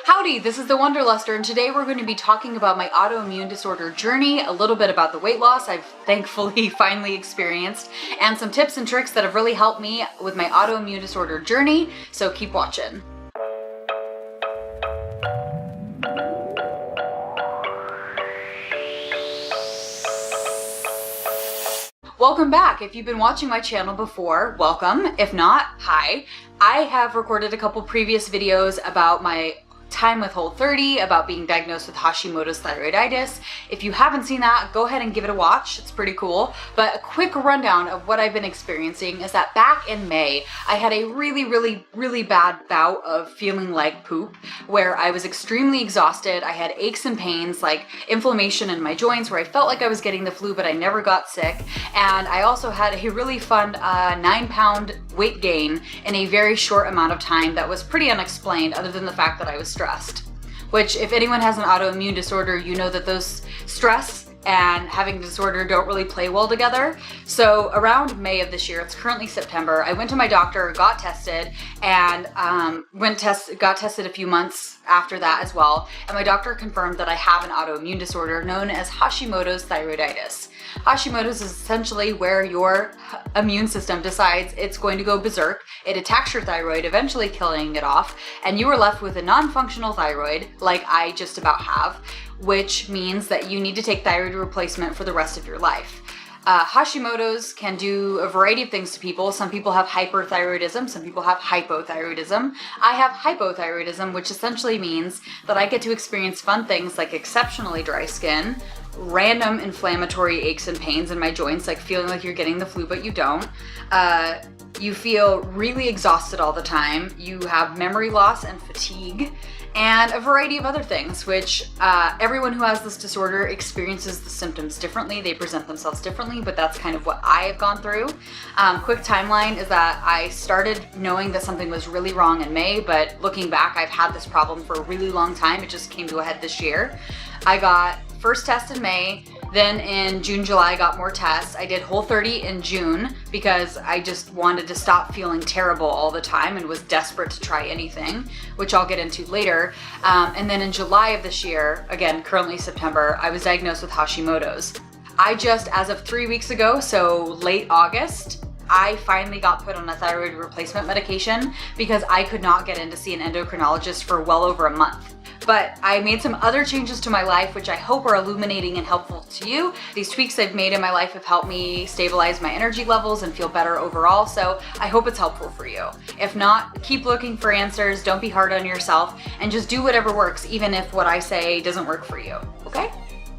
Howdy, this is the Wanderluster, and today we're going to be talking about my autoimmune disorder journey, a little bit about the weight loss I've thankfully finally experienced, and some tips and tricks that have really helped me with my autoimmune disorder journey, so keep watching. Welcome back. If you've been watching my channel before, welcome. If not, hi. I have recorded a couple previous videos about my time with Whole30, about being diagnosed with Hashimoto's thyroiditis. If you haven't seen that, go ahead and give it a watch. It's pretty cool. But a quick rundown of what I've been experiencing is that back in May, I had a really bad bout of feeling like poop, where I was extremely exhausted. I had aches and pains, like inflammation in my joints, where I felt like I was getting the flu, but I never got sick. And I also had a really fun 9-pound weight gain in a very short amount of time that was pretty unexplained, other than the fact that I was stressed. Which, if anyone has an autoimmune disorder, you know that those stress and having a disorder don't really play well together. So around May of this year, it's currently September, I went to my doctor, got tested, and got tested a few months after that as well. And my doctor confirmed that I have an autoimmune disorder known as Hashimoto's thyroiditis. Hashimoto's is essentially where your immune system decides it's going to go berserk. It attacks your thyroid, eventually killing it off, and you are left with a non-functional thyroid, like I just about have, which means that you need to take thyroid replacement for the rest of your life. Hashimoto's can do a variety of things to people. Some people have hyperthyroidism, some people have hypothyroidism. I have hypothyroidism, which essentially means that I get to experience fun things like exceptionally dry skin, random inflammatory aches and pains in my joints, like feeling like you're getting the flu but you don't. You feel really exhausted all the time. You have memory loss and fatigue, and a variety of other things, which everyone who has this disorder experiences the symptoms differently. They present themselves differently, but that's kind of what I have gone through. Quick timeline is that I started knowing that something was really wrong in May, but looking back, I've had this problem for a really long time. It just came to a head this year. I got first test in May, then in June, July, I got more tests. I did Whole30 in June because I just wanted to stop feeling terrible all the time and was desperate to try anything, which I'll get into later. And then in July of this year, again, currently September, I was diagnosed with Hashimoto's. I just, as of 3 weeks ago, so late August, I finally got put on a thyroid replacement medication because I could not get in to see an endocrinologist for well over a month. But I made some other changes to my life, which I hope are illuminating and helpful to you. These tweaks I've made in my life have helped me stabilize my energy levels and feel better overall, so I hope it's helpful for you. If not, keep looking for answers, don't be hard on yourself, and just do whatever works, even if what I say doesn't work for you, okay?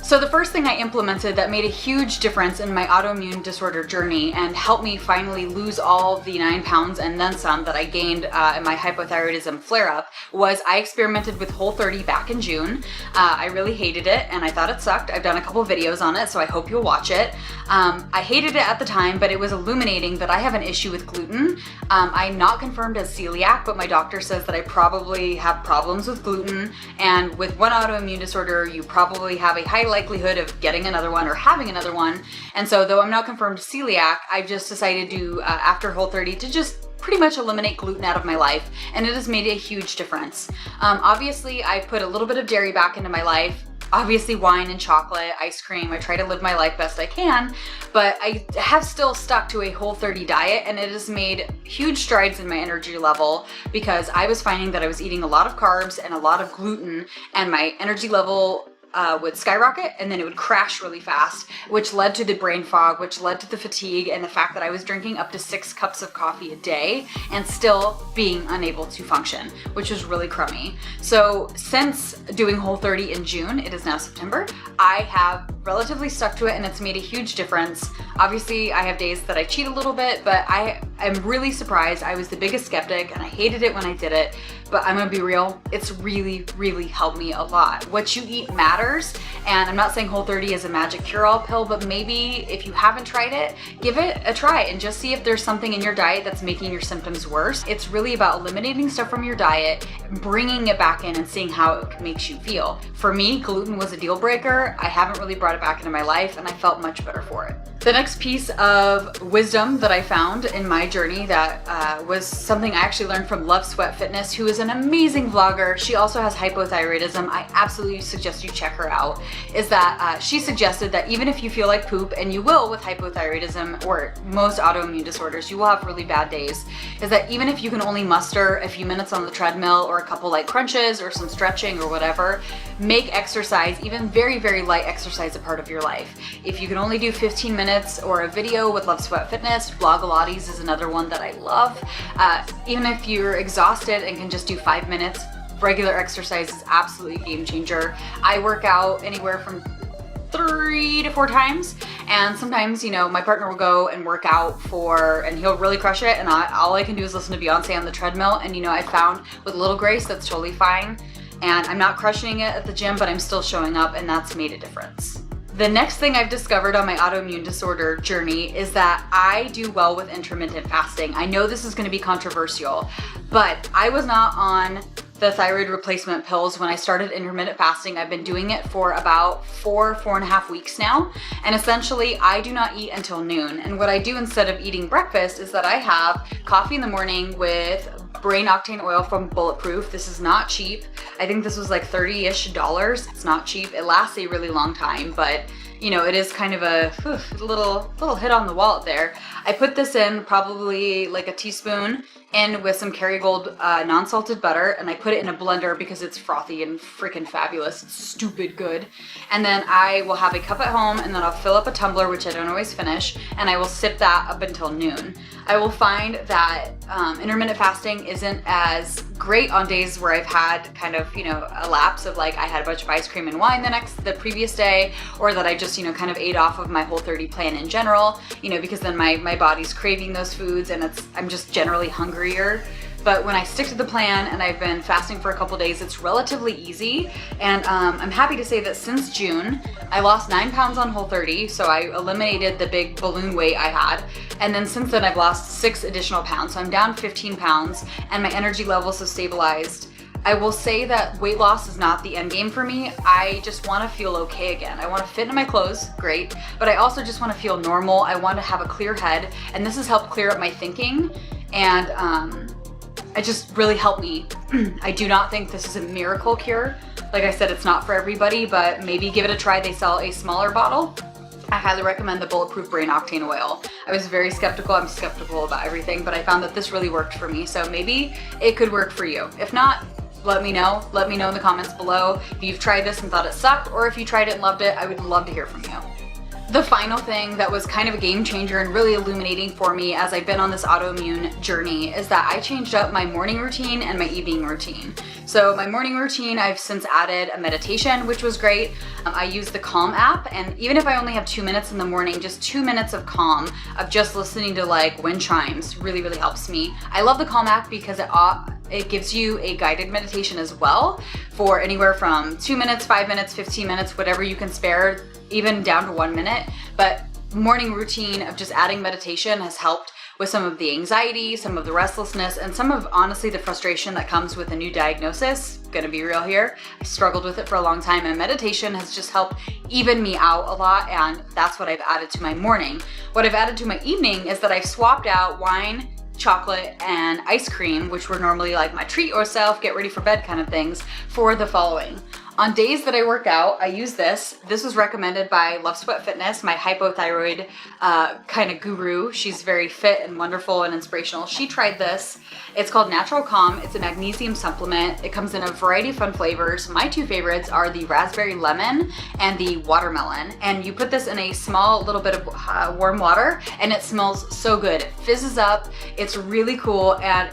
So the first thing I implemented that made a huge difference in my autoimmune disorder journey and helped me finally lose all the 9 pounds and then some that I gained in my hypothyroidism flare-up was I experimented with Whole30 back in June. I really hated it and I thought it sucked. I've done a couple videos on it, so I hope you'll watch it. I hated it at the time, but it was illuminating that I have an issue with gluten. I'm not confirmed as celiac, but my doctor says that I probably have problems with gluten, and with one autoimmune disorder, you probably have a high likelihood of getting another one or having another one. And so though I'm not confirmed celiac, I've just decided to, after Whole30, to just pretty much eliminate gluten out of my life, and it has made a huge difference. Obviously, I put a little bit of dairy back into my life. Obviously, wine and chocolate, ice cream. I try to live my life best I can, but I have still stuck to a Whole30 diet, and it has made huge strides in my energy level because I was finding that I was eating a lot of carbs and a lot of gluten, and my energy level would skyrocket and then it would crash really fast, which led to the brain fog, which led to the fatigue and the fact that I was drinking up to 6 cups of coffee a day and still being unable to function, which was really crummy. So since doing Whole30 in June, it is now September, I have relatively stuck to it and it's made a huge difference. Obviously, I have days that I cheat a little bit, but I am really surprised. I was the biggest skeptic and I hated it when I did it, but I'm gonna be real, it's really helped me a lot. What you eat matters, and I'm not saying Whole30 is a magic cure-all pill, but maybe if you haven't tried it, give it a try and just see if there's something in your diet that's making your symptoms worse. It's really about eliminating stuff from your diet, bringing it back in and seeing how it makes you feel. For me, gluten was a deal breaker. I haven't really brought it back into my life and I felt much better for it. The next piece of wisdom that I found in my journey that was something I actually learned from Love Sweat Fitness, who is an amazing vlogger. She also has hypothyroidism. I absolutely suggest you check her out. Is that she suggested that even if you feel like poop, and you will with hypothyroidism or most autoimmune disorders, you will have really bad days, is that even if you can only muster a few minutes on the treadmill or a couple light crunches or some stretching or whatever, make exercise, even very, very light exercise, a part of your life. If you can only do 15 minutes or a video with Love Sweat Fitness, Vlogalates is another one that I love. Even if you're exhausted and can just do 5 minutes, regular exercise is absolutely a game changer. I work out anywhere from 3 to 4 times, and sometimes, you know, my partner will go and work out and he'll really crush it, and all I can do is listen to Beyonce on the treadmill. And you know, I found with little grace, that's totally fine. And I'm not crushing it at the gym, but I'm still showing up, and that's made a difference. The next thing I've discovered on my autoimmune disorder journey is that I do well with intermittent fasting. I know this is going to be controversial, but I was not on the thyroid replacement pills when I started intermittent fasting. I've been doing it for about 4.5 weeks now. And essentially I do not eat until noon. And what I do instead of eating breakfast is that I have coffee in the morning with brain octane oil from Bulletproof. This is not cheap. I think this was like $30-ish. It's not cheap. It lasts a really long time, but you know, it is kind of a little hit on the wallet there. I put this in probably like a teaspoon in with some Kerrygold non-salted butter, and I put it in a blender because it's frothy and freaking fabulous. It's stupid good. And then I will have a cup at home, and then I'll fill up a tumbler, which I don't always finish, and I will sip that up until noon. I will find that intermittent fasting isn't as great on days where I've had kind of, you know, a lapse of like I had a bunch of ice cream and wine the previous day, or that I just, you know, kind of ate off of my Whole30 plan in general, you know, because then my body's craving those foods and I'm just generally hungrier. But when I stick to the plan and I've been fasting for a couple days, it's relatively easy. And I'm happy to say that since June, I lost 9 pounds on Whole30. So I eliminated the big balloon weight I had. And then since then I've lost 6 additional pounds. So I'm down 15 pounds and my energy levels have stabilized. I will say that weight loss is not the end game for me. I just want to feel okay again. I want to fit in my clothes, great, but I also just want to feel normal. I want to have a clear head, and this has helped clear up my thinking, and it just really helped me. I do not think this is a miracle cure. Like I said, it's not for everybody, but maybe give it a try. They sell a smaller bottle. I highly recommend the Bulletproof Brain Octane Oil. I was very skeptical. I'm skeptical about everything, but I found that this really worked for me. So maybe it could work for you. If not, let me know. Let me know in the comments below if you've tried this and thought it sucked, or if you tried it and loved it. I would love to hear from you. The final thing that was kind of a game changer and really illuminating for me as I've been on this autoimmune journey is that I changed up my morning routine and my evening routine. So my morning routine, I've since added a meditation, which was great. I use the Calm app, and even if I only have 2 minutes in the morning, just 2 minutes of calm, of just listening to like wind chimes really, really helps me. I love the Calm app because it gives you a guided meditation as well for anywhere from 2 minutes, 5 minutes, 15 minutes, whatever you can spare, even down to 1 minute. But morning routine of just adding meditation has helped with some of the anxiety, some of the restlessness, and some of, honestly, the frustration that comes with a new diagnosis. Gonna be real here. I struggled with it for a long time, and meditation has just helped even me out a lot, and that's what I've added to my morning. What I've added to my evening is that I've swapped out wine, chocolate, and ice cream, which were normally like my treat yourself, get ready for bed kind of things, for the following. On days that I work out, I use this. This was recommended by Love Sweat Fitness, my hypothyroid kind of guru. She's very fit and wonderful and inspirational. She tried this. It's called Natural Calm. It's a magnesium supplement. It comes in a variety of fun flavors. My 2 favorites are the raspberry lemon and the watermelon. And you put this in a small little bit of warm water, and it smells so good. It fizzes up. It's really cool, and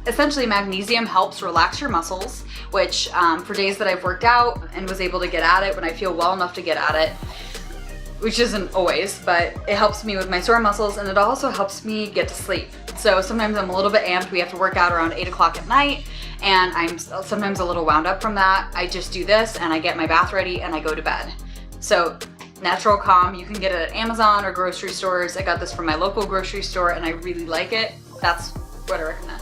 essentially magnesium helps relax your muscles, which for days that I've worked out and was able to get at it when I feel well enough to get at it, which isn't always, but it helps me with my sore muscles, and it also helps me get to sleep. So sometimes I'm a little bit amped. We have to work out around 8 o'clock at night, and I'm sometimes a little wound up from that. I just do this and I get my bath ready and I go to bed. So Natural Calm, you can get it at Amazon or grocery stores. I got this from my local grocery store and I really like it. That's what I recommend.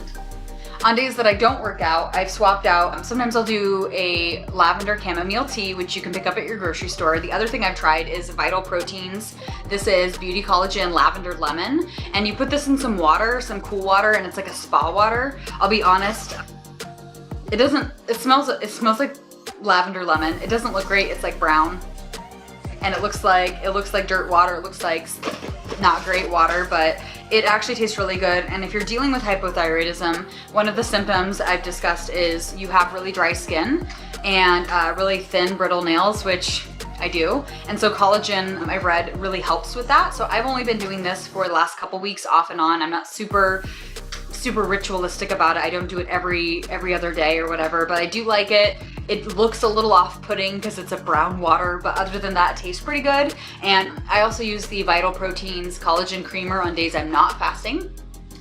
On days that I don't work out, I've swapped out, sometimes I'll do a lavender chamomile tea, which you can pick up at your grocery store. The other thing I've tried is Vital Proteins. This is Beauty Collagen Lavender Lemon, and you put this in some water, some cool water, and it's like a spa water. I'll be honest, it smells like lavender lemon. It doesn't look great. It's like brown, and it looks like dirt water. It looks like not great water, but it actually tastes really good. And if you're dealing with hypothyroidism, one of the symptoms I've discussed is you have really dry skin and really thin, brittle nails, which I do. And so collagen, I've read, really helps with that. So I've only been doing this for the last couple weeks off and on. I'm not super ritualistic about it. I don't do it every other day or whatever, but I do like it. It looks a little off-putting because it's a brown water, but other than that, it tastes pretty good. And I also use the Vital Proteins Collagen Creamer on days I'm not fasting.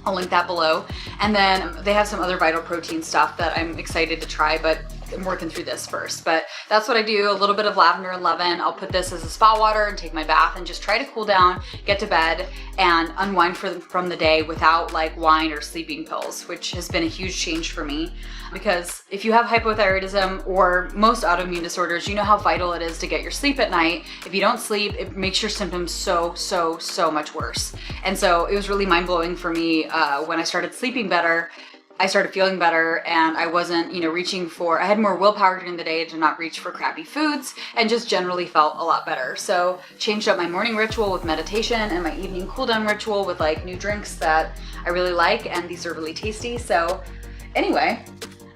I'll link that below. And then they have some other Vital Protein stuff that I'm excited to try, but I'm working through this first. But that's what I do, a little bit of lavender and lemon. I'll put this as a spa water and take my bath and just try to cool down, get to bed, and unwind from the day without like wine or sleeping pills, which has been a huge change for me. Because if you have hypothyroidism or most autoimmune disorders, you know how vital it is to get your sleep at night. If you don't sleep, it makes your symptoms so much worse. And so it was really mind-blowing for me when I started sleeping better. I started feeling better, and I wasn't, I had more willpower during the day to not reach for crappy foods, and just generally felt a lot better. So changed up my morning ritual with meditation and my evening cool down ritual with like new drinks that I really like, and these are really tasty. So anyway,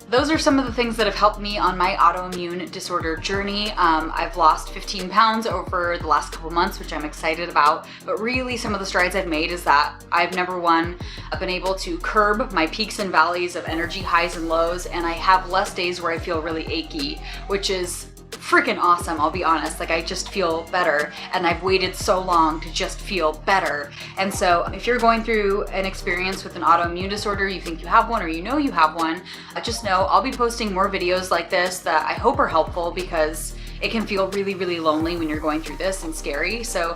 those are some of the things that have helped me on my autoimmune disorder journey. I've lost 15 pounds over the last couple months, which I'm excited about. But really, some of the strides I've made is that I've been able to curb my peaks and valleys of energy highs and lows, and I have less days where I feel really achy, which is freaking awesome, I'll be honest. Like, I just feel better, and I've waited so long to just feel better. And so if you're going through an experience with an autoimmune disorder, you think you have one or you know you have one, just know I'll be posting more videos like this that I hope are helpful, because it can feel really lonely when you're going through this and scary. So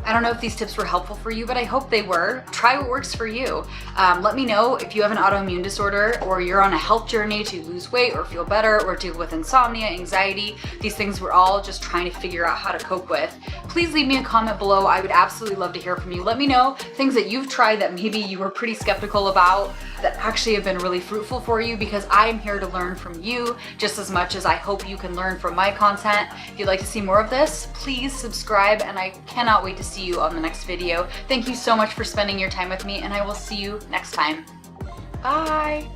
I don't know if these tips were helpful for you, but I hope they were. Try what works for you. Let me know if you have an autoimmune disorder or you're on a health journey to lose weight or feel better or deal with insomnia, anxiety, these things we're all just trying to figure out how to cope with. Please leave me a comment below. I would absolutely love to hear from you. Let me know things that you've tried that maybe you were pretty skeptical about that actually have been really fruitful for you, because I'm here to learn from you just as much as I hope you can learn from my content. If you'd like to see more of this, please subscribe, and I cannot wait to see you on the next video. Thank you so much for spending your time with me, and I will see you next time. Bye!